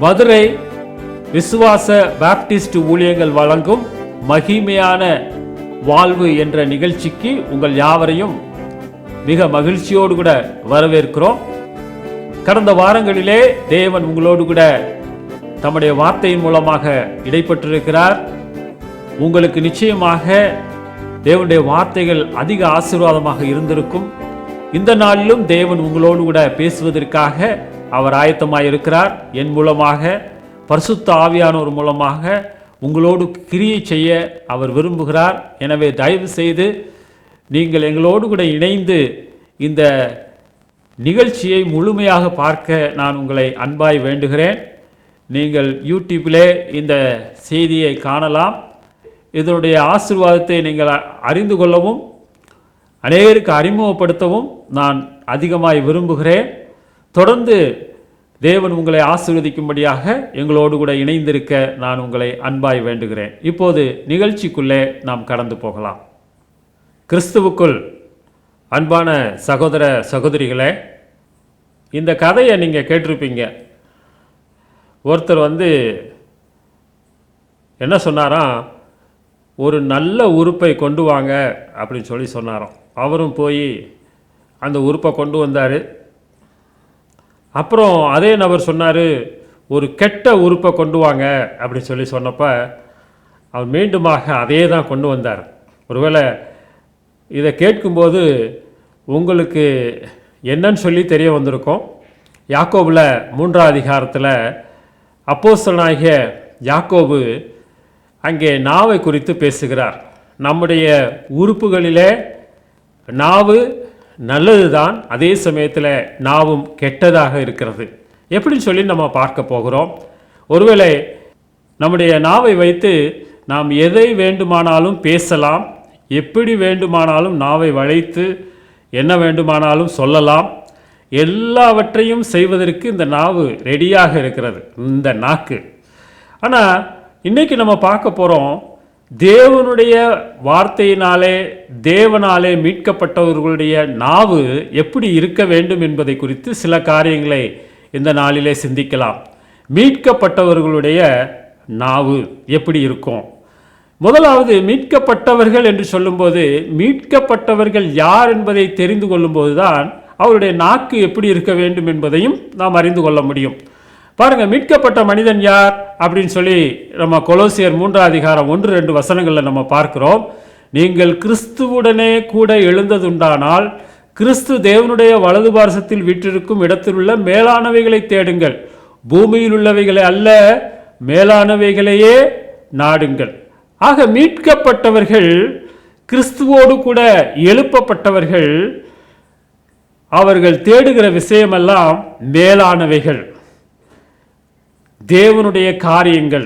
மதுரை விசுவாச பாப்டிஸ்ட் ஊழியங்கள் வழங்கும் மகிமையான வாழ்வு என்ற நிகழ்ச்சிக்கு உங்கள் யாவரையும் மிக மகிழ்ச்சியோடு கூட வரவேற்கிறோம். கடந்த வாரங்களிலே தேவன் உங்களோடு கூட தம்முடைய வார்த்தையின் மூலமாக இடைப்பட்டிருக்கிறார். உங்களுக்கு நிச்சயமாக தேவனுடைய வார்த்தைகள் அதிக ஆசீர்வாதமாக இருந்திருக்கும். இந்த நாளிலும் தேவன் உங்களோடு கூட பேசுவதற்காக அவர் ஆயத்தமாக இருக்கிறார். என் மூலமாக, பரிசுத்த ஆவியானவர் மூலமாக உங்களோடு கிரியை செய்ய அவர் விரும்புகிறார். எனவே தயவு செய்து நீங்கள் எங்களோடு கூட இணைந்து இந்த நிகழ்ச்சியை முழுமையாக பார்க்க நான் உங்களை அன்பாய் வேண்டுகிறேன். நீங்கள் யூடியூப்பிலே இந்த செய்தியை காணலாம். இதனுடைய ஆசீர்வாதத்தை நீங்கள் அறிந்து கொள்ளவும் அநேகருக்கு அறிமுகப்படுத்தவும் நான் அதிகமாய் விரும்புகிறேன். தொடர்ந்து தேவன் உங்களை ஆசீர்வதிக்கும்படியாக எங்களோடு கூட இணைந்திருக்க நான் உங்களை அன்பாய் வேண்டுகிறேன். இப்போது நிகழ்ச்சிக்குள்ளே நாம் கடந்து போகலாம். கிறிஸ்துவுக்குள் அன்பான சகோதர சகோதரிகளே, இந்த கதையை நீங்கள் கேட்டிருப்பீங்க. ஒருத்தர் என்ன சொன்னாராம், ஒரு நல்ல உறுப்பை கொண்டு வாங்க அப்படின்னு சொல்லி சொன்னாராம். அவரும் போய் அந்த உறுப்பை கொண்டு வந்தார். அப்புறம் அதே நபர் சொன்னார், ஒரு கெட்ட உறுப்பை கொண்டு வாங்க அப்படின்னு சொல்லி சொன்னப்போ அவர் மீண்டுமாக அதே தான் கொண்டு வந்தார். ஒருவேளை இதை கேட்கும்போது உங்களுக்கு என்னன்னு சொல்லி தெரிய வந்திருக்கும். யாக்கோபில் 3ஆம் அதிகாரத்தில் அப்போஸ்தலனாகிய யாக்கோபு அங்கே நாவை குறித்து பேசுகிறார். நம்முடைய உறுப்புகளிலே நாவு நல்லது தான், அதே சமயத்தில் நாவும் கெட்டதாக இருக்கிறது. எப்படின்னு சொல்லி நம்ம பார்க்க போகிறோம். ஒருவேளை நம்முடைய நாவை வைத்து நாம் எதை வேண்டுமானாலும் பேசலாம், எப்படி வேண்டுமானாலும் நாவை வளைத்து என்ன வேண்டுமானாலும் சொல்லலாம். எல்லாவற்றையும் செய்வதற்கு இந்த நாவு ரெடியாக இருக்கிறது, இந்த நாக்கு. ஆனால் இன்றைக்கி நம்ம பார்க்க போகிறோம், தேவனுடைய வார்த்தையினாலே தேவனாலே மீட்கப்பட்டவர்களுடைய நாவு எப்படி இருக்க வேண்டும் என்பதை குறித்து சில காரியங்களை இந்த நாளிலே சிந்திக்கலாம். மீட்கப்பட்டவர்களுடைய நாவு எப்படி இருக்கும்? முதலாவது, மீட்கப்பட்டவர்கள் என்று சொல்லும்போது மீட்கப்பட்டவர்கள் யார் என்பதை தெரிந்து கொள்ளும்போது தான் அவருடைய நாக்கு எப்படி இருக்க வேண்டும் என்பதையும் நாம் அறிந்து கொள்ள முடியும். பாருங்க, மீட்கப்பட்ட மனிதன் யார் அப்படின்னு சொல்லி நம்ம கொலோசியர் 3ஆம் அதிகாரம் 1-2 வசனங்களில் நம்ம பார்க்கிறோம். நீங்கள் கிறிஸ்துவுடனே கூட எழுந்ததுண்டானால் கிறிஸ்து தேவனுடைய வலது பார்சத்தில் வீற்றிருக்கும் இடத்தில் உள்ள மேலானவைகளை தேடுங்கள், பூமியில் உள்ளவைகளை அல்ல, மேலானவைகளையே நாடுங்கள். ஆக மீட்கப்பட்டவர்கள், கிறிஸ்துவோடு கூட எழுப்பப்பட்டவர்கள், அவர்கள் தேடுகிற விஷயமெல்லாம் மேலானவைகள், தேவனுடைய காரியங்கள்,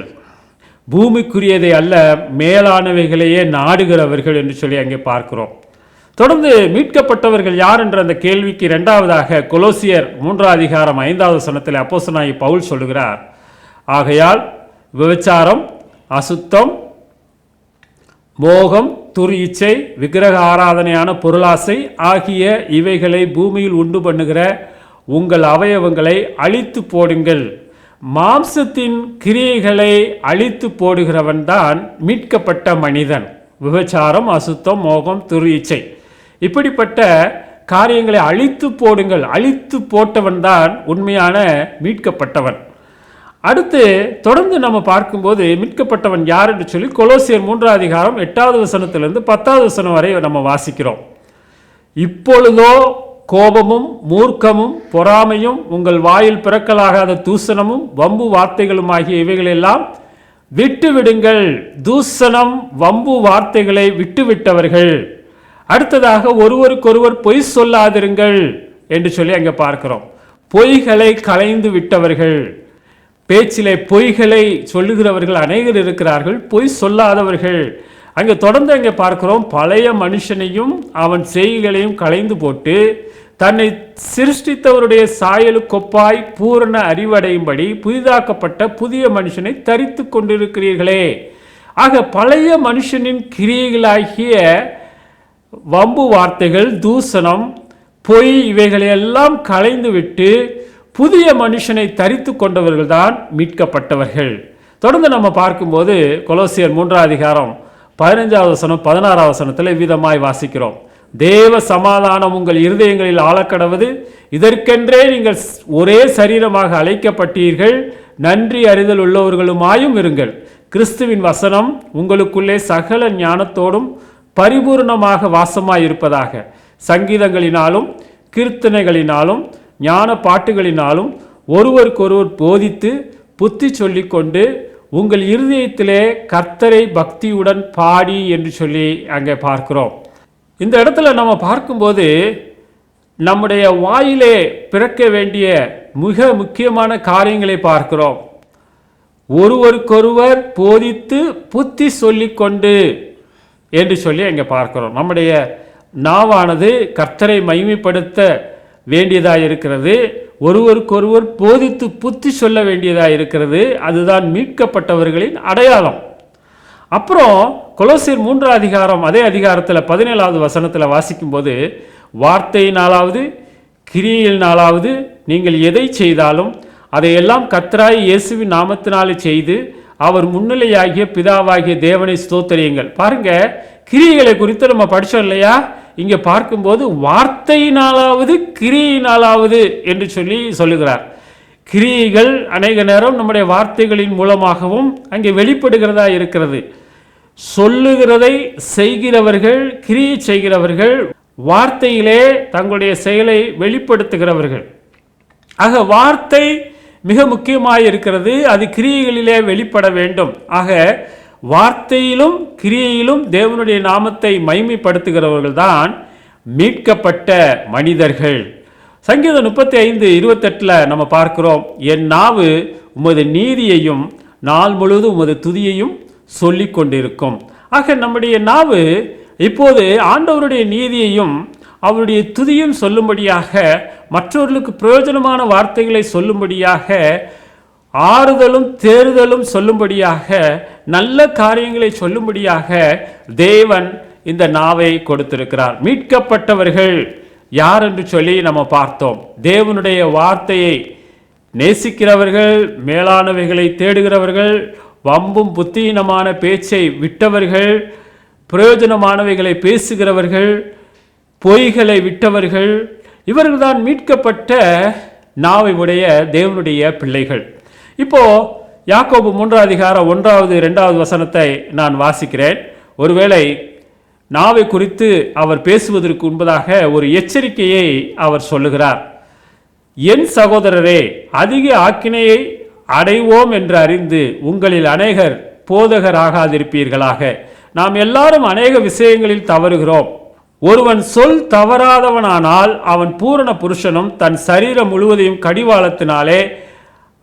பூமிக்குரியதை அல்ல, மேலானவைகளையே நாடுகிறவர்கள் என்று சொல்லி அங்கே பார்க்கிறோம். தொடர்ந்து மீட்கப்பட்டவர்கள் யார் என்ற அந்த கேள்விக்கு இரண்டாவதாக கொலோசியர் 3ஆம் அதிகாரம் 5வது வசனத்தில் அப்போஸ்தலனாகிய பவுல் சொல்லுகிறார், ஆகையால் விபச்சாரம், அசுத்தம், மோகம், துர் இச்சை, விக்கிரக ஆராதனையான பொருளாசை ஆகிய இவைகளை பூமியில் உண்டு பண்ணுகிற உங்கள் அவயவங்களை அழித்து போடுங்கள். மாம்சத்தின் கிரியைகளை அழித்து போடுகிறவன் தான் மீட்கப்பட்ட மனிதன். விபச்சாரம், அசுத்தம், மோகம், துர் இச்சை, இப்படிப்பட்ட காரியங்களை அழித்து போடுங்கள். அழித்து போட்டவன் தான் உண்மையான மீட்கப்பட்டவன். அடுத்து தொடர்ந்து நம்ம பார்க்கும்போது மீட்கப்பட்டவன் யார் என்று சொல்லி கொலோசியர் 3ஆம் அதிகாரம் 8வது வசனத்திலிருந்து 10வது வசனம் வரை நம்ம வாசிக்கிறோம். இப்பொழுதோ கோபமும் மூர்க்கமும் பொறாமையும் உங்கள் வாயில் பிறக்கலாகாத தூசணமும் வம்பு வார்த்தைகளும் ஆகிய இவைகளெல்லாம் விட்டுவிடுங்கள். தூசணம், வம்பு வார்த்தைகளை விட்டுவிட்டவர்கள். அடுத்ததாக ஒருவருக்கொருவர் பொய் சொல்லாதிருங்கள் என்று சொல்லி அங்கே பார்க்கிறோம். பொய்களை களைந்து விட்டவர்கள். பேச்சிலே பொய்களை சொல்லுகிறவர்கள் அநேகர் இருக்கிறார்கள், பொய் சொல்லாதவர்கள். அங்கே தொடர்ந்து அங்கே பார்க்கிறோம், பழைய மனுஷனையும் அவன் செய்கைகளையும் களைந்து போட்டு தன்னை சிருஷ்டித்தவருடைய சாயலுக்கொப்பாய் பூரண அறிவடையும்படி புதிதாக்கப்பட்ட புதிய மனுஷனை தரித்து கொண்டிருக்கிறீர்களே. ஆக பழைய மனுஷனின் கிரியைகளாகிய வம்பு வார்த்தைகள், தூசணம், பொய் இவைகளையெல்லாம் களைந்து விட்டு புதிய மனுஷனை தரித்து கொண்டவர்கள் தான் மீட்கப்பட்டவர்கள். தொடர்ந்து நம்ம பார்க்கும்போது கொலோசியர் 3ஆம் அதிகாரம் 15வது வசனம் 16வது வசனத்தில் விதமாய் வாசிக்கிறோம். தேவ சமாதானம் உங்கள் இருதயங்களில் ஆளக்கடவது, இதற்கென்றே நீங்கள் ஒரே சரீரமாக அழைக்கப்பட்டீர்கள், நன்றி அறிதல் உள்ளவர்களுமாயும் இருங்கள். கிறிஸ்துவின் வசனம் உங்களுக்குள்ளே சகல ஞானத்தோடும் பரிபூர்ணமாக வாசமாய் இருப்பதாக. சங்கீதங்களினாலும் கீர்த்தனைகளினாலும் ஞான பாட்டுகளினாலும் ஒருவருக்கொருவர் போதித்து புத்தி சொல்லிக்கொண்டு உங்கள் இருதயத்திலே கர்த்தரை பக்தியுடன் பாடி என்று சொல்லி அங்கே பார்க்கிறோம். இந்த இடத்துல நம்ம பார்க்கும்போது நம்முடைய வாயிலே பிறக்க வேண்டிய மிக முக்கியமான காரியங்களை பார்க்கிறோம். ஒருவருக்கொருவர் போதித்து புத்தி சொல்லிக்கொண்டு என்று சொல்லி அங்கே பார்க்கிறோம். நம்முடைய நாவானது கர்த்தரை மகிமைப்படுத்த வேண்டியதாக இருக்கிறது. ஒருவருக்கொருவர் போதித்து புத்தி சொல்ல வேண்டியதாக இருக்கிறது. அதுதான் மீட்கப்பட்டவர்களின் அடையாளம். அப்புறம் கொலோசியர் 3ஆம் அதிகாரம் அதே அதிகாரத்தில் 17வது வசனத்தில் வாசிக்கும்போது, வார்த்தையினாலாவது கிரியையினாலாவது நீங்கள் எதை செய்தாலும் அதையெல்லாம் கர்த்தராகிய இயேசுவின் நாமத்தினாலே செய்து அவர் முன்னிலையாகிய பிதாவாகிய தேவனை ஸ்தோத்திரியுங்கள். பாருங்க, கிரியைகளை குறித்து நம்ம படித்தோம் இல்லையா? இங்கே பார்க்கும்போது வார்த்தையினாலாவது கிரியையினாலாவது என்று சொல்லி சொல்லுகிறார். கிரியைகள் அநேக நேரம் நம்முடைய வார்த்தைகளின் மூலமாகவும் அங்கே வெளிப்படுகிறதா இருக்கிறது. சொல்லுகிறதை செய்கிறவர்கள், கிரியை செய்கிறவர்கள், வார்த்தையிலே தங்களுடைய செயலை வெளிப்படுத்துகிறவர்கள். ஆக வார்த்தை மிக முக்கியமாக இருக்கிறது. அது கிரியைகளிலே வெளிப்பட வேண்டும். ஆக வார்த்தையிலும் கிரியையிலும் தேவனுடைய நாமத்தை மகிமைப்படுத்துகிறவர்கள் தான் மீட்கப்பட்ட மனிதர்கள். சங்கீதம் 35:28 நம்ம பார்க்கிறோம், என் நாவு உமது நீதியையும் நாள் முழுவதும் உமது துதியையும் சொல்லி கொண்டிருக்கும். ஆக நம்முடைய நாவு இப்போது ஆண்டவருடைய நீதியையும் அவருடைய துதியும் சொல்லும்படியாக, மற்றவர்களுக்கு பிரயோஜனமான வார்த்தைகளை சொல்லும்படியாக, ஆறுதலும் தேறுதலும் சொல்லும்படியாக, நல்ல காரியங்களை சொல்லும்படியாக தேவன் இந்த நாவை கொடுத்திருக்கிறார். மீட்கப்பட்டவர்கள் யார் என்று சொல்லி நம்ம பார்த்தோம். தேவனுடைய வார்த்தையை நேசிக்கிறவர்கள், மேலானவைகளை தேடுகிறவர்கள், வம்பும் புத்தியினமான பேச்சை விட்டவர்கள், பிரயோஜனமானவைகளை பேசுகிறவர்கள், பொய்களை விட்டவர்கள், இவர்கள்தான் மீட்கப்பட்ட நாவை உடைய தேவனுடைய பிள்ளைகள். இப்போ யாக்கோபு 3ஆம் அதிகாரம் 1வது 2வது வசனத்தை நான் வாசிக்கிறேன். ஒருவேளை நாவை குறித்து அவர் பேசுவதற்கு முன்பதாக ஒரு எச்சரிக்கையை அவர் சொல்லுகிறார். என் சகோதரரே, அதிக ஆக்கினையை அடைவோம் என்று அறிந்து உங்களில் அநேகர் போதகராகாதிருப்பீர்களாக. நாம் எல்லாரும் அநேக விஷயங்களில் தவறுகிறோம். ஒருவன் சொல் தவறாதவனானால் அவன் பூரண புருஷனும் தன் சரீரம் முழுவதையும் கடிவாளத்தினாலே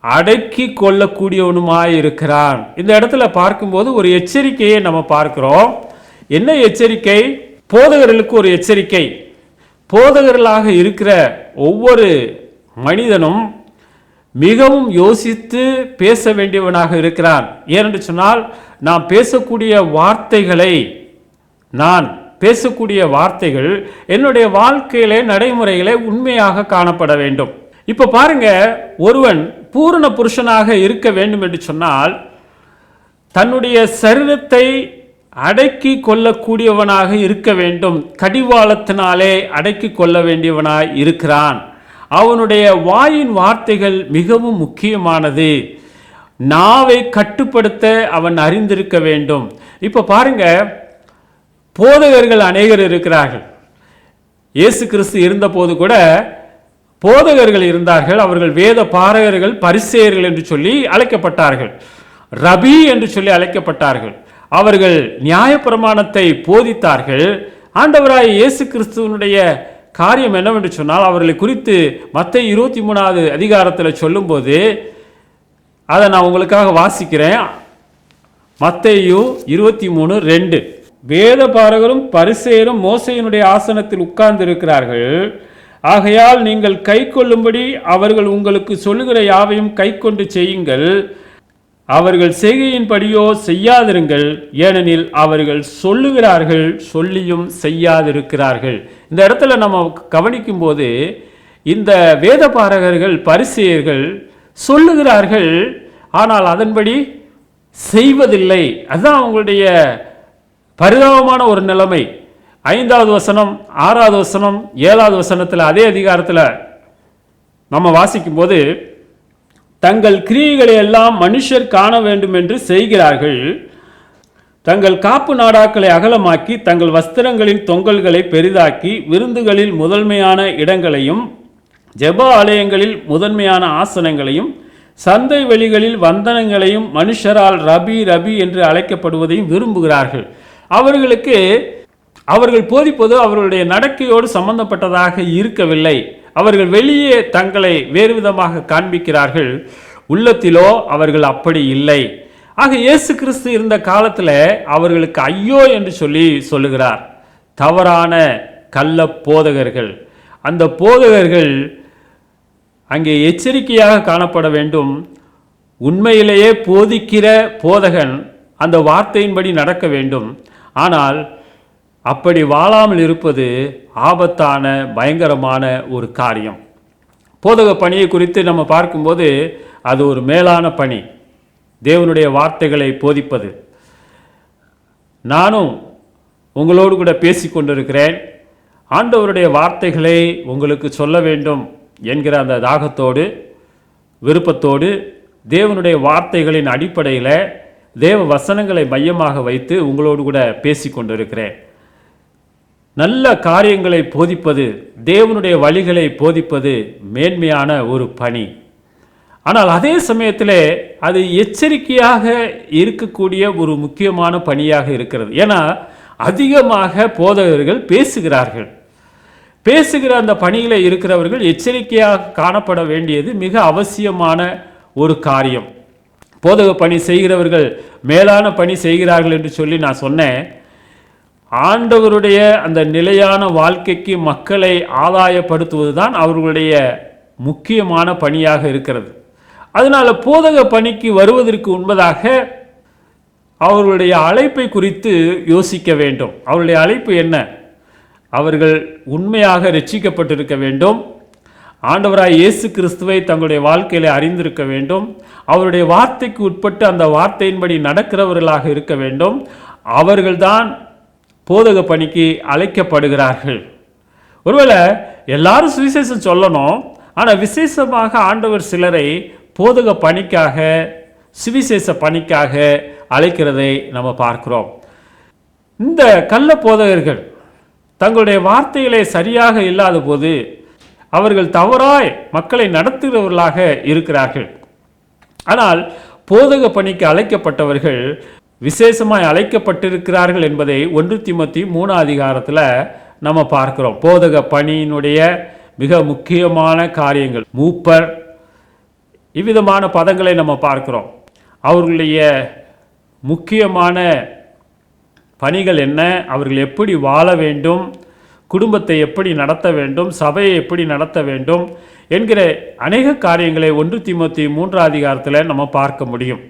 அடக்கி கொள்ளக்கூடியவனுமாயிருக்கிறான். இந்த இடத்துல பார்க்கும்போது ஒரு எச்சரிக்கையை நம்ம பார்க்கிறோம். என்ன எச்சரிக்கை? போதகர்களுக்கு ஒரு எச்சரிக்கை. போதகர்களாக இருக்கிற ஒவ்வொரு மனிதனும் மிகவும் யோசித்து பேச வேண்டியவனாக இருக்கிறான். ஏனென்று சொன்னால், நான் பேசக்கூடிய வார்த்தைகள் என்னுடைய வாழ்க்கையிலே நடைமுறைகளை உண்மையாக காணப்பட வேண்டும். இப்போ பாருங்க, ஒருவன் பூரண புருஷனாக இருக்க வேண்டும் என்று சொன்னால் தன்னுடைய சரீரத்தை அடக்கி கொள்ளக்கூடியவனாக இருக்க வேண்டும். கடிவாளத்தினாலே அடக்கி கொள்ள வேண்டியவனாய் இருக்கிறான். அவனுடைய வாயின் வார்த்தைகள் மிகவும் முக்கியமானது. நாவை கட்டுப்படுத்த அவன் அறிந்திருக்க வேண்டும். இப்போ பாருங்க, போதகர்கள் அநேகர் இருக்கிறார்கள். இயேசு கிறிஸ்து இருந்தபோது கூட போதகர்கள் இருந்தார்கள். அவர்கள் வேத பாரகர்கள், பரிசேயர்கள் என்று சொல்லி அழைக்கப்பட்டார்கள். ரபி என்று சொல்லி அழைக்கப்பட்டார்கள். அவர்கள் நியாயப்பிரமாணத்தை போதித்தார்கள். ஆண்டவராய் இயேசு கிறிஸ்துவனுடைய காரியம் என்னவென்று சொன்னால், அவர்களை குறித்து மத்தேயு 23வது அதிகாரத்தில் சொல்லும்போது, அதை நான் உங்களுக்காக வாசிக்கிறேன். மத்தேயு 23:2, வேத பாரகரும் பரிசேயரும் மோசேயினுடைய ஆசனத்தில் உட்கார்ந்து இருக்கிறார்கள். ஆகையால் நீங்கள் கை கொள்ளும்படி அவர்கள் உங்களுக்கு சொல்லுகிற யாவையும் கை கொண்டு செய்யுங்கள். அவர்கள் செய்கையின்படியோ செய்யாதிருங்கள், ஏனெனில் அவர்கள் சொல்லுகிறார்கள், சொல்லியும் செய்யாதிருக்கிறார்கள். இந்த இடத்துல நம்ம கவனிக்கும் போது இந்த வேதபாரகர்கள் பரிசேயர்கள் சொல்லுகிறார்கள், ஆனால் அதன்படி செய்வதில்லை. அதுதான் அவங்களுடைய பரிதாபமான ஒரு நிலைமை. 5வது வசனம், 6வது வசனம், 7வது வசனத்தில் அதே அதிகாரத்தில் நம்ம வாசிக்கும் போது, தங்கள் கிரியைகளை எல்லாம் மனுஷர் காண வேண்டும் என்று செய்கிறார்கள். தங்கள் காப்பு நாடாக்களை அகலமாக்கி தங்கள் வஸ்திரங்களின் தொங்கல்களை பெரிதாக்கி விருந்துகளில் முதன்மையான இடங்களையும் ஜெப ஆலயங்களில் முதன்மையான ஆசனங்களையும் சந்தை வெளிகளில் வந்தனங்களையும் மனுஷரால் ரபி ரபி என்று அழைக்கப்படுவதையும் விரும்புகிறார்கள். அவர்கள் போதிப்பது அவர்களுடைய நடக்கையோடு சம்பந்தப்பட்டதாக இருக்கவில்லை. அவர்கள் வெளியே தங்களை வேறு விதமாக காண்பிக்கிறார்கள், உள்ளத்திலோ அவர்கள் அப்படி இல்லை. ஆக இயேசு கிறிஸ்து இருந்த காலத்தில் அவர்களுக்கு ஐயோ என்று சொல்லுகிறார். தவறான கள்ள போதகர்கள். அந்த போதகர்கள் அங்கே எச்சரிக்கையாக காணப்பட வேண்டும். உண்மையிலேயே போதிக்கிற போதகன் அந்த வார்த்தையின்படி நடக்க வேண்டும். ஆனால் அப்படி வாழாமல் இருப்பது ஆபத்தான பயங்கரமான ஒரு காரியம். போதக பணியை குறித்து நம்ம பார்க்கும்போது அது ஒரு மேலான பணி, தேவனுடைய வார்த்தைகளை போதிப்பது. நானும் உங்களோடு கூட பேசிக்கொண்டிருக்கிறேன். ஆண்டவருடைய வார்த்தைகளை உங்களுக்கு சொல்ல வேண்டும் என்கிற அந்த தாகத்தோடு விருப்பத்தோடு தேவனுடைய வார்த்தைகளின் அடிப்படையில் தேவ வசனங்களை மையமாக வைத்து உங்களோடு கூட பேசிக்கொண்டிருக்கிறேன். நல்ல காரியங்களை போதிப்பது, தேவனுடைய வழிகளை போதிப்பது மேன்மையான ஒரு பணி. ஆனால் அதே சமயத்தில் அது எச்சரிக்கையாக இருக்கக்கூடிய ஒரு முக்கியமான பணியாக இருக்கிறது. ஏன்னா அதிகமாக போதகர்கள் பேசுகிற அந்த பணியில் இருக்கிறவர்கள் எச்சரிக்கையாக காணப்பட வேண்டியது மிக அவசியமான ஒரு காரியம். போதக பணி செய்கிறவர்கள் மேலான பணி செய்கிறார்கள் என்று சொல்லி நான் சொன்னேன். ஆண்டவருடைய அந்த நிலையான வாழ்க்கைக்கு மக்களை ஆதாயப்படுத்துவது தான் அவர்களுடைய முக்கியமான பணியாக இருக்கிறது. அதனால் போதக பணிக்கு வருவதற்கு முன்பதாக அவர்களுடைய அழைப்பை குறித்து யோசிக்க வேண்டும். அவருடைய அழைப்பு என்ன? அவர்கள் உண்மையாக ரட்சிக்கப்பட்டிருக்க வேண்டும். ஆண்டவராய் இயேசு கிறிஸ்துவை தங்களுடைய வாழ்க்கையில் அறிந்திருக்க வேண்டும். அவருடைய வார்த்தைக்கு உட்பட்டு அந்த வார்த்தையின்படி நடக்கிறவர்களாக இருக்க வேண்டும். அவர்கள்தான் போதக பணிக்கு அழைக்கப்படுகிறார்கள். ஒருவேளை எல்லாரும் சுவிசேஷம் சொல்லணும், ஆனால் விசேஷமாக ஆண்டவர் சிலரை போதக பணிக்காக சுவிசேஷ பணிக்காக அழைக்கிறதை நம்ம பார்க்கிறோம். இந்த கள்ள போதகர்கள் தங்களுடைய வார்த்தைகளை சரியாக இல்லாத போது அவர்கள் தவறாய் மக்களை நடத்துகிறவர்களாக இருக்கிறார்கள். ஆனால் போதக பணிக்கு அழைக்கப்பட்டவர்கள் விசேஷமாய் அழைக்கப்பட்டிருக்கிறார்கள் என்பதை 1 தீமோத்தேயு 3 அதிகாரத்தில் நம்ம பார்க்கிறோம். போதக பணியினுடைய மிக முக்கியமான காரியங்கள், மூப்பர், இவ்விதமான பதங்களை நம்ம பார்க்கிறோம். அவர்களுடைய முக்கியமான பணிகள் என்ன, அவர்கள் எப்படி வாழ வேண்டும், குடும்பத்தை எப்படி நடத்த வேண்டும், சபையை எப்படி நடத்த வேண்டும் என்கிற அநேக காரியங்களை 1 தீமோத்தேயு 3 அதிகாரத்தில் நம்ம பார்க்க முடியும்.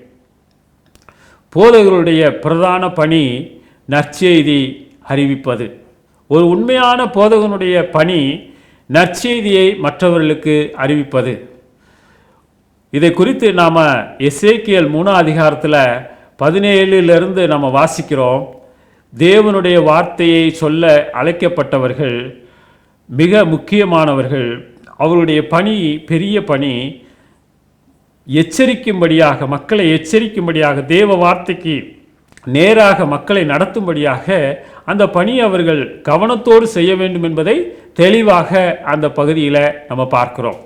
போதகர்களுடைய பிரதான பணி நற்செய்தி அறிவிப்பது. ஒரு உண்மையான போதகனுடைய பணி நற்செய்தியை மற்றவர்களுக்கு அறிவிப்பது. இதை குறித்து நாம் எசேக்கியேல் 3 அதிகாரத்தில் 17 நம்ம வாசிக்கிறோம். தேவனுடைய வார்த்தையை சொல்ல அழைக்கப்பட்டவர்கள் மிக முக்கியமானவர்கள். அவருடைய பணி பெரிய பணி. எச்சரிக்கும்படியாக, மக்களை எச்சரிக்கும்படியாக, தேவ வார்த்தைக்கு நேராக மக்களை நடத்தும்படியாக அந்த பணி அவர்கள் கவனத்தோடு செய்ய வேண்டும் என்பதை தெளிவாக அந்த பகுதியில் நம்ம பார்க்கிறோம்.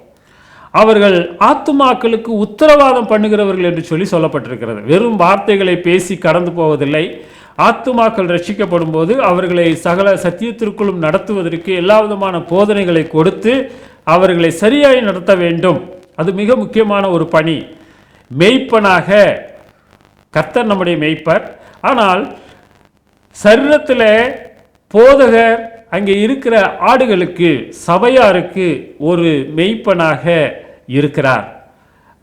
அவர்கள் ஆத்துமாக்களுக்கு உத்தரவாதம் பண்ணுகிறவர்கள் என்று சொல்லப்பட்டிருக்கிறது. வெறும் வார்த்தைகளை பேசி கடந்து போவதில்லை. ஆத்துமாக்கள் ரட்சிக்கப்படும் போது அவர்களை சகல சத்தியத்திற்குள்ளும் நடத்துவதற்கு எல்லா விதமான போதனைகளை கொடுத்து அவர்களை சரியாய் நடத்த வேண்டும். அது மிக முக்கியமான ஒரு பணி. மெய்ப்பனாக கர்த்தர் நம்முடைய மெய்ப்பர். ஆனால் சரீரத்தில் போதகர் அங்கே இருக்கிற ஆடுகளுக்கு, சபையாருக்கு ஒரு மெய்ப்பனாக இருக்கிறார்.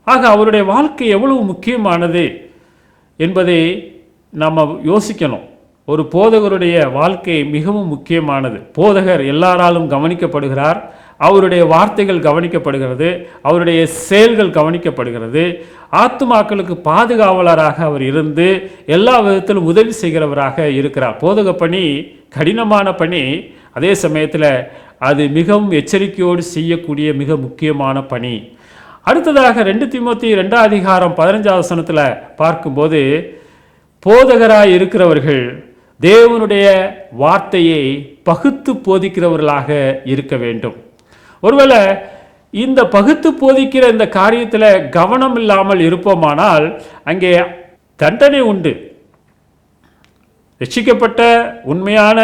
ஆக அவருடைய வாழ்க்கை எவ்வளவு முக்கியமானது என்பதை நம்ம யோசிக்கணும். ஒரு போதகருடைய வாழ்க்கை மிகவும் முக்கியமானது. போதகர் எல்லாராலும் கவனிக்கப்படுகிறார். அவருடைய வார்த்தைகள் கவனிக்கப்படுகிறது, அவருடைய செயல்கள் கவனிக்கப்படுகிறது. ஆத்துமாக்களுக்கு பாதுகாவலராக அவர் இருந்து எல்லா விதத்திலும் உதவி செய்கிறவராக இருக்கிறார். போதக பணி கடினமான பணி, அதே சமயத்தில் அது மிகவும் எச்சரிக்கையோடு செய்யக்கூடிய மிக முக்கியமான பணி. அடுத்ததாக 2 தீமோத்தேயு 2ஆம் அதிகாரம் 15ஆம் வசனத்தில் பார்க்கும்போது, போதகராய் இருக்கிறவர்கள் தேவனுடைய வார்த்தையை பகுத்து போதிக்கிறவர்களாக இருக்க வேண்டும். ஒருவேளை இந்த பகுத்து போதிக்கிற இந்த காரியத்தில் கவனம் இல்லாமல் இருப்போமானால் அங்கே தண்டனை உண்டு. ரட்சிக்கப்பட்ட உண்மையான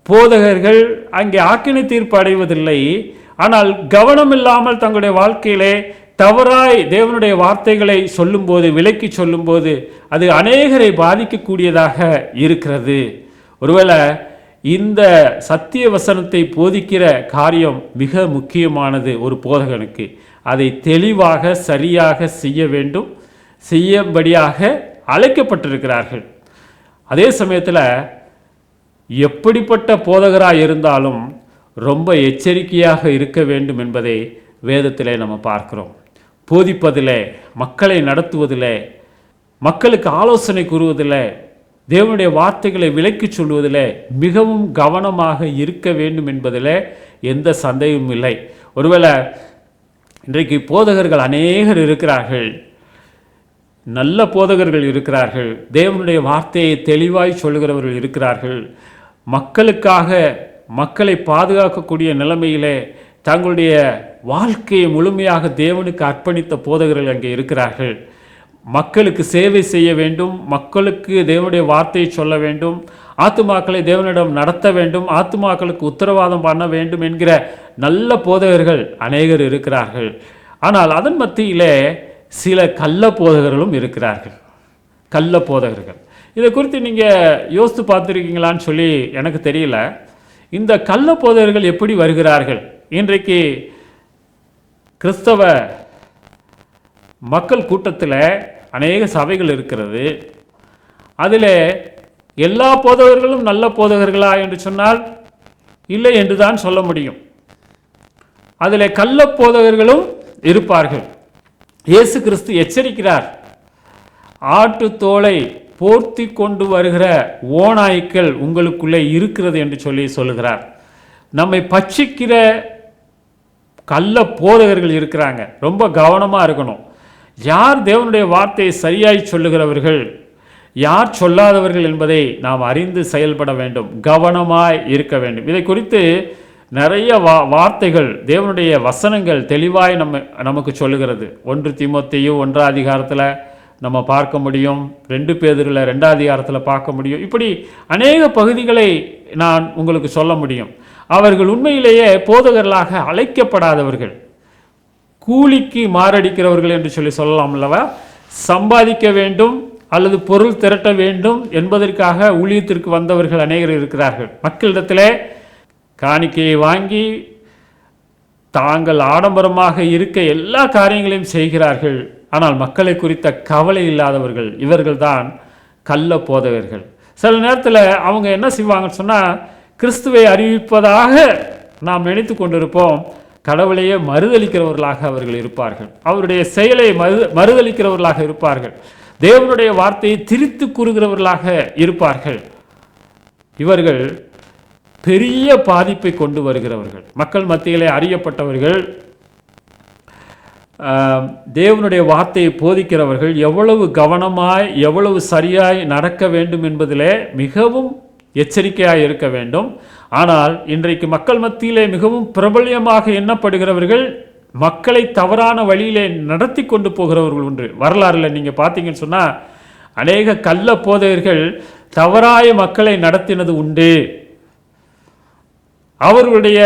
போதகர்கள் அங்கே ஆக்கினை தீர்ப்பு அடைவதில்லை. ஆனால் கவனம் இல்லாமல் தங்களுடைய வாழ்க்கையிலே தவறாய் தேவனுடைய வார்த்தைகளை சொல்லும்போது, விலக்கி சொல்லும்போது அது அநேகரை பாதிக்கக்கூடியதாக இருக்கிறது. ஒருவேளை இந்த சத்திய வசனத்தை போதிக்கிற காரியம் மிக முக்கியமானது. ஒரு போதகனுக்கு அதை தெளிவாக சரியாக செய்ய வேண்டும், செய்யும்படியாக அழைக்கப்பட்டிருக்கிறார்கள். அதே சமயத்தில் எப்படிப்பட்ட போதகராக இருந்தாலும் ரொம்ப எச்சரிக்கையாக இருக்க வேண்டும் என்பதை வேதத்திலே நம்ம பார்க்கிறோம். போதிப்பதில், மக்களை நடத்துவதில், மக்களுக்கு ஆலோசனை கூறுவதில், தேவனுடைய வார்த்தைகளை விலக்கி சொல்வதில் மிகவும் கவனமாக இருக்க வேண்டும் என்பதில் எந்த சந்தேகமும் இல்லை. ஒருவேளை இன்றைக்கு போதகர்கள் அநேகர் இருக்கிறார்கள், நல்ல போதகர்கள் இருக்கிறார்கள், தேவனுடைய வார்த்தையை தெளிவாய் சொல்லுகிறவர்கள் இருக்கிறார்கள். மக்களுக்காக மக்களை பாதுகாக்கக்கூடிய நிலைமையிலே தங்களுடைய வாழ்க்கையை முழுமையாக தேவனுக்கு அர்ப்பணித்த போதகர்கள் அங்கே இருக்கிறார்கள். மக்களுக்கு சேவை செய்ய வேண்டும், மக்களுக்கு தேவனுடைய வார்த்தையை சொல்ல வேண்டும், ஆத்துமாக்களை தேவனிடம் நடத்த வேண்டும், ஆத்துமாக்களுக்கு உத்தரவாதம் பண்ண வேண்டும் என்கிற நல்ல போதகர்கள் அநேகர் இருக்கிறார்கள். ஆனால் அதன் மத்தியிலே சில கள்ள போதகர்களும் இருக்கிறார்கள். கள்ள போதகர்கள், இதை குறித்து நீங்கள் யோசித்து பார்த்துருக்கீங்களான்னு சொல்லி எனக்கு தெரியல. இந்த கள்ள போதகர்கள் எப்படி வருகிறார்கள்? இன்றைக்கு கிறிஸ்தவ மக்கள் கூட்டத்தில் அநேக சபைகள் இருக்கிறது. அதில் எல்லா போதகர்களும் நல்ல போதகர்களா என்று சொன்னால் இல்லை என்று தான் சொல்ல முடியும். அதில் கள்ள போதகர்களும் இருப்பார்கள். இயேசு கிறிஸ்து எச்சரிக்கிறார். ஆட்டு தோலை போர்த்தி கொண்டு வருகிற ஓநாய்க்கள் உங்களுக்குள்ளே இருக்கிறது என்று சொல்லுகிறார். நம்மை பட்சிக்கிற கள்ள போதகர்கள் இருக்கிறாங்க. ரொம்ப கவனமாக இருக்கணும். யார் தேவனுடைய வார்த்தையை சரியாய் சொல்லுகிறவர்கள், யார் சொல்லாதவர்கள் என்பதை நாம் அறிந்து செயல்பட வேண்டும், கவனமாய் இருக்க வேண்டும். இதை குறித்து நிறைய வார்த்தைகள், தேவனுடைய வசனங்கள் தெளிவாய் நமக்கு சொல்லுகிறது. 1 தீமோத்தேயு 1ஆம் அதிகாரத்தில் நம்ம பார்க்க முடியும், 2 பேதுருவில் 2ஆம் அதிகாரத்தில் பார்க்க முடியும். இப்படி அநேக பகுதிகளை நான் உங்களுக்கு சொல்ல முடியும். அவர்கள் உண்மையிலேயே போதகர்களாக அழைக்கப்படாதவர்கள், கூலிக்கு மாரடிக்கிறவர்கள் என்று சொல்லலாம் அல்லவா? சம்பாதிக்க வேண்டும் அல்லது பொருள் திரட்ட வேண்டும் என்பதற்காக ஊழியத்திற்கு வந்தவர்கள் அநேகர் இருக்கிறார்கள். மக்களிடத்திலே காணிக்கையை வாங்கி தாங்கள் ஆடம்பரமாக இருக்க எல்லா காரியங்களையும் செய்கிறார்கள். ஆனால் மக்களை குறித்த கவலை இல்லாதவர்கள் இவர்கள்தான் கள்ள போதகர்கள். சில நேரத்தில் அவங்க என்ன செய்வாங்கன்னு சொன்னால், கிறிஸ்துவை அறிவிப்பதாக நாம் நினைத்து கொண்டிருப்போம், கடவுளையே மறுதளிக்கிறவர்களாக அவர்கள் இருப்பார்கள். அவருடைய செயலை மறுதளிக்கிறவர்களாக இருப்பார்கள். தேவனுடைய வார்த்தையை திரித்து கூறுகிறவர்களாக இருப்பார்கள். இவர்கள் பெரிய பாதிப்பை கொண்டு வருகிறவர்கள், மக்கள் மத்தியிலே அறியப்பட்டவர்கள், தேவனுடைய வார்த்தையை போதிக்கிறவர்கள் எவ்வளவு கவனமாய் எவ்வளவு சரியாய் நடக்க வேண்டும் என்பதிலே மிகவும் எச்சரிக்கையாக இருக்க வேண்டும். ஆனால் இன்றைக்கு மக்கள் மத்தியிலே மிகவும் பிரபல்யமாக எண்ணப்படுகிறவர்கள் மக்களை தவறான வழியிலே நடத்தி கொண்டு போகிறவர்கள் உண்டு. வரலாறுல நீங்கள் பார்த்தீங்கன்னு சொன்னால் அநேக கள்ள போதகர்கள் தவறாய மக்களை நடத்தினது உண்டு. அவர்களுடைய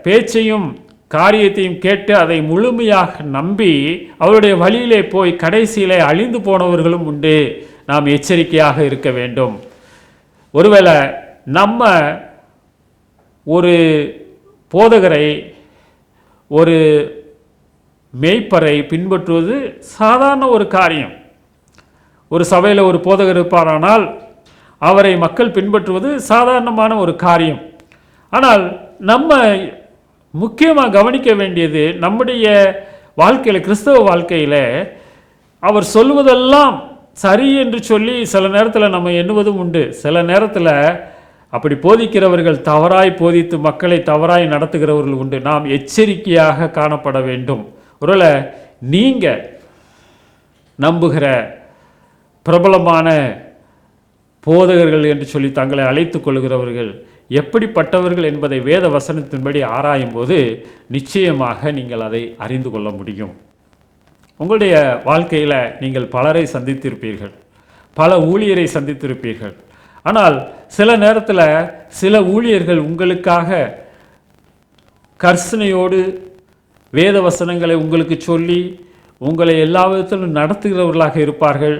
பேச்சையும் காரியத்தையும் கேட்டு அதை முழுமையாக நம்பி அவருடைய வழியிலே போய் கடைசியிலே அழிந்து போனவர்களும் உண்டு. நாம் எச்சரிக்கையாக இருக்க வேண்டும். ஒருவேளை நம்ம ஒரு போதகரை, ஒரு மேய்ப்பரை பின்பற்றுவது சாதாரண ஒரு காரியம். ஒரு சபையில் ஒரு போதகர் இருப்பாரானால் அவரை மக்கள் பின்பற்றுவது சாதாரணமான ஒரு காரியம். ஆனால் நம்ம முக்கியமாக கவனிக்க வேண்டியது நம்முடைய வாழ்க்கையில், கிறிஸ்தவ வாழ்க்கையில் அவர் சொல்வதெல்லாம் சரி என்று சொல்லி சில நேரத்தில் நம்ம எண்ணுவதும் உண்டு. சில நேரத்தில் அப்படி போதிக்கிறவர்கள் தவறாய் போதித்து மக்களை தவறாய் நடத்துகிறவர்கள் உண்டு. நாம் எச்சரிக்கையாக காணப்பட வேண்டும். ஒருவேளை நீங்கள் நம்புகிற பிரபலமான போதகர்கள் என்று சொல்லி தங்களை அழைத்துக் கொள்கிறவர்கள் எப்படிப்பட்டவர்கள் என்பதை வேத வசனத்தின்படி ஆராயும் போது நிச்சயமாக நீங்கள் அதை அறிந்து கொள்ள முடியும். உங்களுடைய வாழ்க்கையில் நீங்கள் பலரை சந்தித்திருப்பீர்கள், பல ஊழியரை சந்தித்திருப்பீர்கள். ஆனால் சில நேரத்தில் சில ஊழியர்கள் உங்களுக்காக கர்சனையோடு வேத வசனங்களை உங்களுக்கு சொல்லி உங்களை எல்லா விதத்திலும் நடத்துகிறவர்களாக இருப்பார்கள்.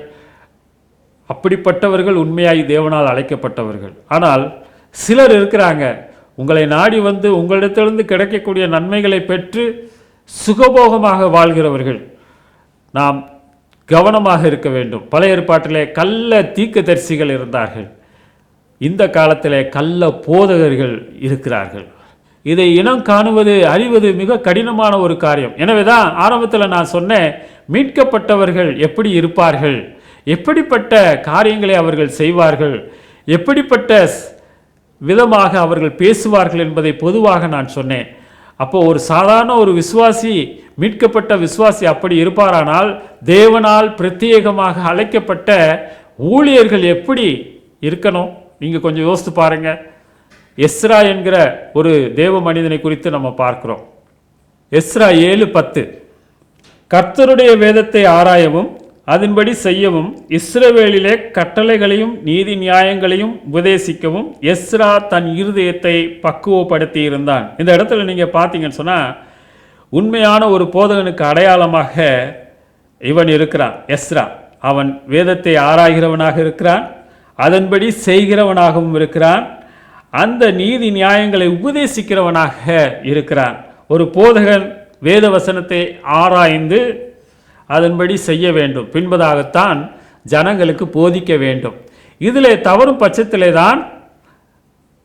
அப்படிப்பட்டவர்கள் உண்மையாய் தேவனால் அழைக்கப்பட்டவர்கள். ஆனால் சிலர் இருக்கிறாங்க, உங்களை நாடி வந்து உங்களிடத்திலிருந்து கிடைக்கக்கூடிய நன்மைகளை பெற்று சுகபோகமாக வாழ்கிறவர்கள். நாம் கவனமாக இருக்க வேண்டும். பழைய ஏற்பாட்டிலே கள்ள தீர்க்கதரிசிகள் இருந்தார்கள், இந்த காலத்திலே கள்ள போதகர்கள் இருக்கிறார்கள். இதை இனம் காணுவது, அறிவது மிக கடினமான ஒரு காரியம். எனவே தான் ஆரம்பத்தில் நான் சொன்னேன், மீட்கப்பட்டவர்கள் எப்படி இருப்பார்கள், எப்படிப்பட்ட காரியங்களை அவர்கள் செய்வார்கள், எப்படிப்பட்ட விதமாக அவர்கள் பேசுவார்கள் என்பதை பொதுவாக நான் சொன்னேன். அப்போ ஒரு சாதாரண ஒரு விசுவாசி, மீட்கப்பட்ட விசுவாசி அப்படி இருப்பாரானால், தேவனால் பிரத்யேகமாக அழைக்கப்பட்ட ஊழியர்கள் எப்படி இருக்கணும்? நீங்கள் கொஞ்சம் யோசித்து பாருங்க. எஸ்ரா என்கிற ஒரு தேவ மனிதனை குறித்து நம்ம பார்க்கிறோம். எஸ்ரா 7:10, கர்த்தருடைய வேதத்தை ஆராயவும் அதன்படி செய்யவும் இஸ்ரவேலிலே கட்டளைகளையும் நீதி நியாயங்களையும் உபதேசிக்கவும் எஸ்ரா தன் இருதயத்தை பக்குவப்படுத்தி இருந்தான். இந்த இடத்துல நீங்கள் பார்த்தீங்கன்னு சொன்னால், உண்மையான ஒரு போதகனுக்கு அடையாளமாக இவன் இருக்கிறான். எஸ்ரா அவன் வேதத்தை ஆராய்கிறவனாக இருக்கிறான், அதன்படி செய்கிறவனாகவும் இருக்கிறான், அந்த நீதி நியாயங்களை உபதேசிக்கிறவனாக இருக்கிறான். ஒரு போதகன் வேத வசனத்தை ஆராய்ந்து அதன்படி செய்ய வேண்டும், பின்பதாகத்தான் ஜனங்களுக்கு போதிக்க வேண்டும். இதில் தவறும் பட்சத்திலே தான்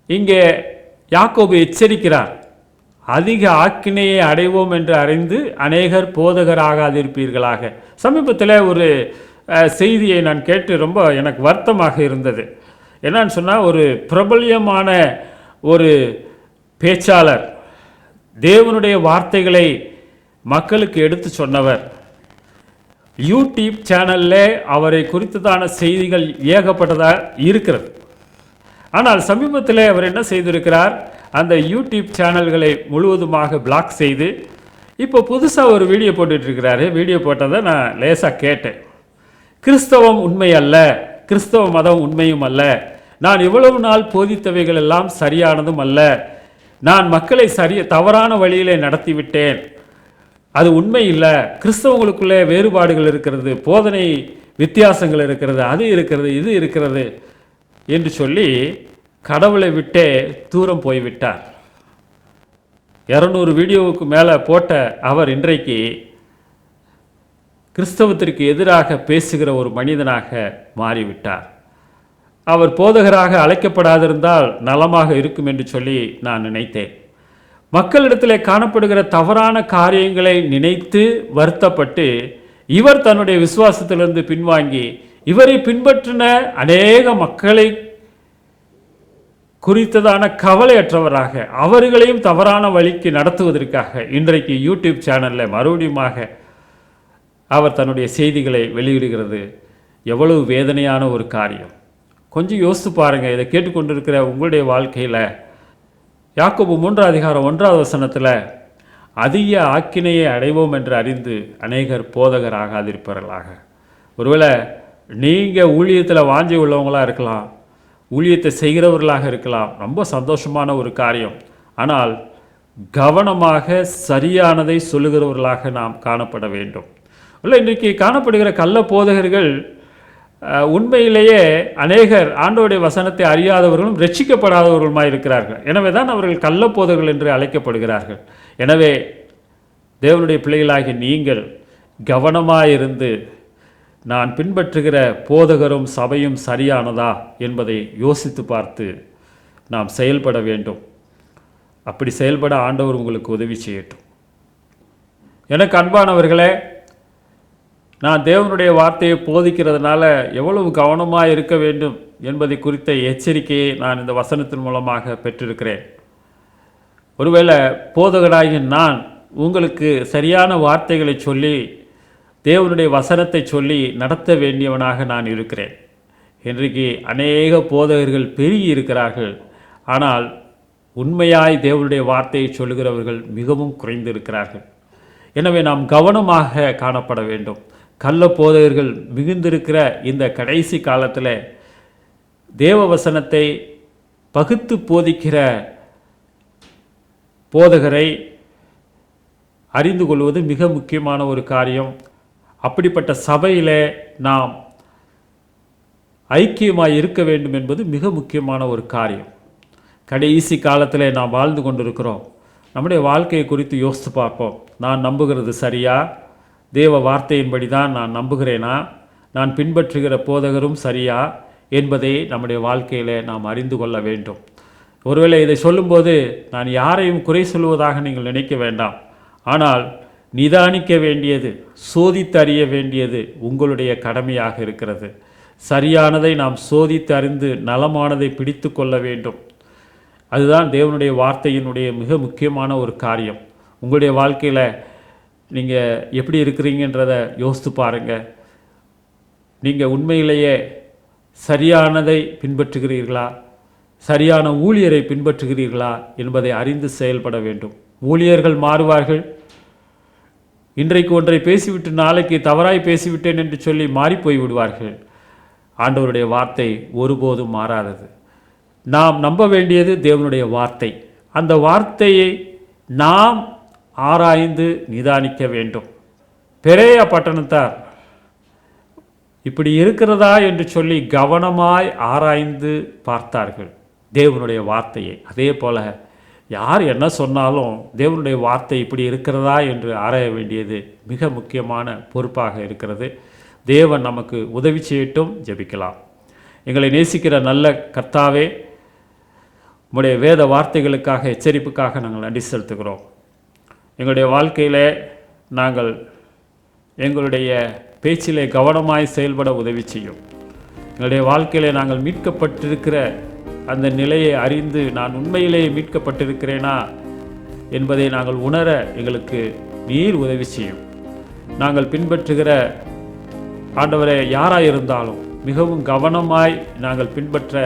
இங்கே யாக்கோபு எச்சரிக்கிறார், அதிக ஆக்கினையை அடைவோம் என்று அறிந்து அநேகர் போதகராகாதிருப்பீர்களாக. சமீபத்தில் ஒரு செய்தியை நான் கேட்டு ரொம்ப எனக்கு வருத்தமாக இருந்தது. என்னன்னு சொன்னால், ஒரு பிரபல்யமான ஒரு பேச்சாளர், தேவனுடைய வார்த்தைகளை மக்களுக்கு எடுத்து சொன்னவர், யூடியூப் சேனலில் அவரை குறித்ததான செய்திகள் ஏகப்பட்டதாக இருக்கிறது. ஆனால் சமீபத்தில் அவர் என்ன செய்திருக்கிறார், அந்த யூடியூப் சேனல்களை முழுவதுமாக பிளாக் செய்து இப்போ புதுசாக ஒரு வீடியோ போட்டுட்ருக்கிறாரு. வீடியோ போட்டதை நான் லேசாக கேட்டேன். கிறிஸ்தவம் உண்மை அல்ல, கிறிஸ்தவ மதம் உண்மையும் அல்ல, நான் இவ்வளவு நாள் போதித்தவைகள் எல்லாம் சரியானதும் அல்ல, நான் மக்களை தவறான வழியிலே நடத்திவிட்டேன், அது உண்மை இல்லை, கிறிஸ்தவங்களுக்குள்ளே வேறுபாடுகள் இருக்கிறது, போதனை வித்தியாசங்கள் இருக்கிறது, அது இருக்கிறது, இது இருக்கிறது என்று சொல்லி கடவுளை விட்டே தூரம் போய்விட்டார். 200 வீடியோவுக்கு மேலே போட்ட அவர் இன்றைக்கு கிறிஸ்தவத்திற்கு எதிராக பேசுகிற ஒரு மனிதனாக மாறிவிட்டார். அவர் போதகராக அழைக்கப்படாதிருந்தால் நலமாக இருக்கும் என்று சொல்லி நான் நினைத்தேன். மக்களிடத்தில் காணப்படுகிற தவறான காரியங்களை நினைத்து வருத்தப்பட்டு இவர் தன்னுடைய விசுவாசத்திலிருந்து பின்வாங்கி இவரை பின்பற்றின அநேக மக்களை குறித்ததான கவலையற்றவராக அவர்களையும் தவறான வழிக்கு நடத்துவதற்காக இன்றைக்கு யூடியூப் சேனலில் மறுபடியுமாக அவர் தன்னுடைய செய்திகளை வெளியிடுகிறது. எவ்வளவு வேதனையான ஒரு காரியம். கொஞ்சம் யோசித்து பாருங்கள். இதை கேட்டுக்கொண்டிருக்கிற உங்களுடைய வாழ்க்கையில் யாக்கோபு 3:1 அதிக ஆக்கினையை அடைவோம் என்று அறிந்து அநேகர் போதகராகாதிருப்பார்களாக. ஒருவேளை நீங்கள் ஊழியத்தில் வாஞ்சி உள்ளவங்களாக இருக்கலாம், ஊழியத்தை செய்கிறவர்களாக இருக்கலாம், ரொம்ப சந்தோஷமான ஒரு காரியம். ஆனால் கவனமாக சரியானதை சொல்லுகிறவர்களாக நாம் காணப்பட வேண்டும். இல்லை, இன்றைக்கு காணப்படுகிற கள்ள போதகர்கள் உண்மையிலேயே அநேகர் ஆண்டவருடைய வசனத்தை அறியாதவர்களும் ரட்சிக்கப்படாதவர்களுமாய் இருக்கிறார்கள். எனவே தான் அவர்கள் கள்ள போதகர்கள் என்று அழைக்கப்படுகிறார்கள். எனவே தேவனுடைய பிள்ளைகளாகிய நீங்கள் கவனமாயிருந்து நான் பின்பற்றுகிற போதகரும் சபையும் சரியானதா என்பதை யோசித்து பார்த்து நாம் செயல்பட வேண்டும். அப்படி செயல்பட ஆண்டவர் உங்களுக்கு உதவி செய்யட்டும். எனக்கு அன்பானவர்களே, நான் தேவனுடைய வார்த்தையை போதிக்கிறதுனால எவ்வளவு கவனமாக இருக்க வேண்டும் என்பதை குறித்த எச்சரிக்கையை நான் இந்த வசனத்தின் மூலமாக பெற்றிருக்கிறேன். ஒருவேளை போதகராகிய நான் உங்களுக்கு சரியான வார்த்தைகளை சொல்லி தேவனுடைய வசனத்தை சொல்லி நடத்த வேண்டியவனாக நான் இருக்கிறேன். இன்றைக்கு அநேக போதகர்கள் பெருகி இருக்கிறார்கள். ஆனால் உண்மையாய் தேவனுடைய வார்த்தையை சொல்லுகிறவர்கள் மிகவும் குறைந்து இருக்கிறார்கள். எனவே நாம் கவனமாக காணப்பட வேண்டும். கள்ள போதகர்கள் மிகுந்திருக்கிற இந்த கடைசி காலத்தில் தேவ வசனத்தை பகுத்து போதிக்கிற போதகரை அறிந்து கொள்வது மிக முக்கியமான ஒரு காரியம். அப்படிப்பட்ட சபையில் நாம் ஐக்கியமாக இருக்க வேண்டும் என்பது மிக முக்கியமான ஒரு காரியம். கடைசி காலத்தில் நாம் வாழ்ந்து கொண்டிருக்கிறோம். நம்முடைய வாழ்க்கையை குறித்து யோசித்து பார்ப்போம். நான் நம்புகிறது சரியா? தேவ வார்த்தையின்படி தான் நான் நம்புகிறேனா? நான் பின்பற்றுகிற போதகரும் சரியா என்பதை நம்முடைய வாழ்க்கையில் நாம் அறிந்து கொள்ள வேண்டும். ஒருவேளை இதை சொல்லும்போது நான் யாரையும் குறை சொல்வதாக நீங்கள் நினைக்க வேண்டாம். ஆனால் நிதானிக்க வேண்டியது, சோதித்தறிய வேண்டியது உங்களுடைய கடமையாக இருக்கிறது. சரியானதை நாம் சோதித்து அறிந்து நலமானதை பிடித்து கொள்ள வேண்டும். அதுதான் தேவனுடைய வார்த்தையினுடைய மிக முக்கியமான ஒரு காரியம். உங்களுடைய வாழ்க்கையில் நீங்கள் எப்படி இருக்கிறீங்கன்றதை யோசித்து பாருங்கள். நீங்கள் உண்மையிலேயே சரியானதை பின்பற்றுகிறீர்களா, சரியான ஊழியரை பின்பற்றுகிறீர்களா என்பதை அறிந்து செயல்பட வேண்டும். ஊழியர்கள் மாறுவார்கள். இன்றைக்கு ஒன்றை பேசிவிட்டு நாளைக்கு தவறாய் பேசிவிட்டேன் என்று சொல்லி மாறிப்போய் விடுவார்கள். ஆண்டவருடைய வார்த்தை ஒருபோதும் மாறாதது. நாம் நம்ப வேண்டியது தேவனுடைய வார்த்தை. அந்த வார்த்தையை நாம் ஆராய்ந்து நிதானிக்க வேண்டும். பெரேயா பட்டணத்தார் இப்படி இருக்கிறதா என்று சொல்லி கவனமாய் ஆராய்ந்து பார்த்தார்கள் தேவனுடைய வார்த்தையை. அதே போல் யார் என்ன சொன்னாலும் தேவனுடைய வார்த்தை இப்படி இருக்கிறதா என்று ஆராய வேண்டியது மிக முக்கியமான பொறுப்பாக இருக்கிறது. தேவன் நமக்கு உதவி செய்யட்டும். ஜெபிக்கலாம். எங்களை நேசிக்கிற நல்ல கர்த்தாவே, உம்முடைய வேத வார்த்தைகளுக்காக, எச்சரிப்புக்காக நாங்கள் நன்றி செலுத்துகிறோம். எங்களுடைய வாழ்க்கையில் நாங்கள் எங்களுடைய பேச்சிலே கவனமாய் செயல்பட உதவி செய்யும். எங்களுடைய வாழ்க்கையில் நாங்கள் மீட்கப்பட்டிருக்கிற அந்த நிலையை அறிந்து நான் உண்மையிலேயே மீட்கப்பட்டிருக்கிறேனா என்பதை நாங்கள் உணர எங்களுக்கு நீர் உதவி செய்யும். நாங்கள் பின்பற்றுகிற ஆண்டவரை யாராக இருந்தாலும் மிகவும் கவனமாய் நாங்கள் பின்பற்ற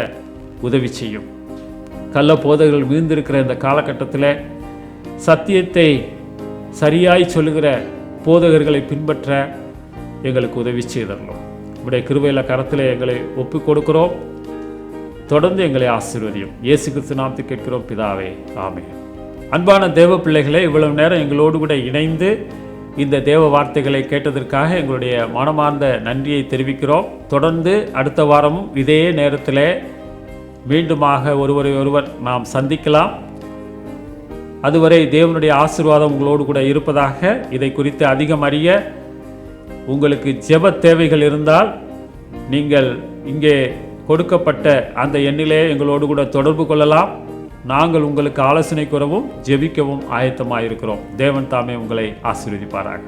உதவி செய்யும். கள்ள போதகர்கள் மிகுந்திருக்கிற இந்த காலகட்டத்தில் சத்தியத்தை சரியாய் சொல்லுகிற போதகர்களை பின்பற்ற எங்களுக்கு உதவி செய்தரணும். உடைய கிருபையில கரத்தில் எங்களை ஒப்பு கொடுக்கிறோம். தொடர்ந்து எங்களை ஆசீர்வதியும். இயேசு கிறிஸ்து நாமத்தில் கேட்கிறோம் பிதாவே, ஆமென். அன்பான தேவ பிள்ளைகளே, இவ்வளவு நேரம் எங்களோடு கூட இணைந்து இந்த தேவ வார்த்தைகளை கேட்டதற்காக எங்களுடைய மனமார்ந்த நன்றியை தெரிவிக்கிறோம். தொடர்ந்து அடுத்த வாரமும் இதே நேரத்தில் மீண்டுமாக ஒருவரை ஒருவர் நாம் சந்திக்கலாம். அதுவரை தேவனுடைய ஆசீர்வாதம் உங்களோடு கூட இருப்பதாக. இதை குறித்து அதிகம் அறிய உங்களுக்கு ஜெப தேவைகள் இருந்தால் நீங்கள் இங்கே கொடுக்கப்பட்ட அந்த எண்ணிலே எங்களோடு கூட தொடர்பு கொள்ளலாம். நாங்கள் உங்களுக்கு ஆலோசனை கூறவும் ஜெபிக்கவும் ஆயத்தமாக இருக்கிறோம். தேவன் தாமே உங்களை ஆசீர்வதிப்பாராக.